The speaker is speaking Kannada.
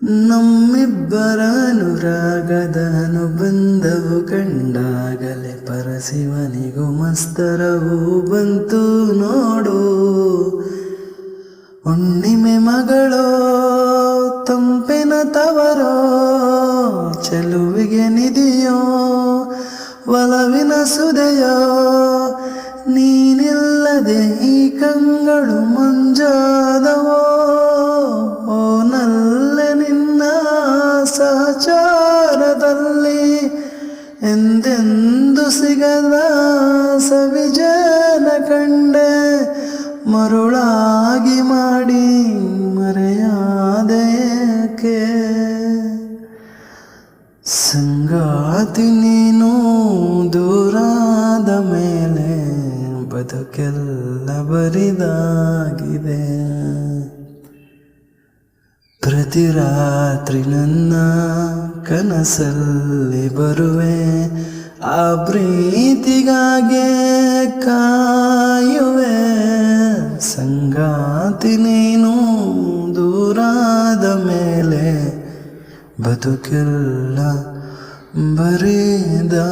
ನಮ್ಮಿಬ್ಬರ ಅನುರಾಗದ ಅನುಬಂಧವು ಕಂಡಾಗಲೇ ಪರಶಿವನಿಗೂ ಮಸ್ತರವು ಬಂತು ನೋಡು. ಹುಣ್ಣಿಮೆ ಮಗಳೋ ತಂಪಿನ ತವರೋ, ಚೆಲುವಿಗೆ ನಿಧಿಯೋ ಒಲವಿನ ಸುದೆಯೋ, ನೀನಿಲ್ಲದೆ ಈ ಕಂಗಳು ಮಂಜಾದವೋ. ಓ ನಲ್ಲೆ ನಿನ್ನ ಸಹಚಾರದಲ್ಲಿ ಎಂದೆಂದು ಸಿಗದ ಸವಿಜನ ಕಂಡೆ, ಮರುಳಾಗಿ ಮಾಡಿ ಮರೆಯಾದೇಕೆ. ಸಂಗಾತಿ ನೀನು ದೂರಾದ ಮೇಲೆ ಬದುಕೆಲ್ಲ ಬರಿದಾಗಿದೆ. ಪ್ರತಿ ರಾತ್ರಿ ನನ್ನ ಕನಸಲ್ಲಿ ಬರುವೆ, ಆ ಪ್ರೀತಿಗಾಗೆ ಕಾಯುವೆ. ಸಂಗಾತಿ ನೀನು ದೂರಾದ ಮೇಲೆ ಬದುಕೆಲ್ಲ ಬರಿದಾಗಿದೆ.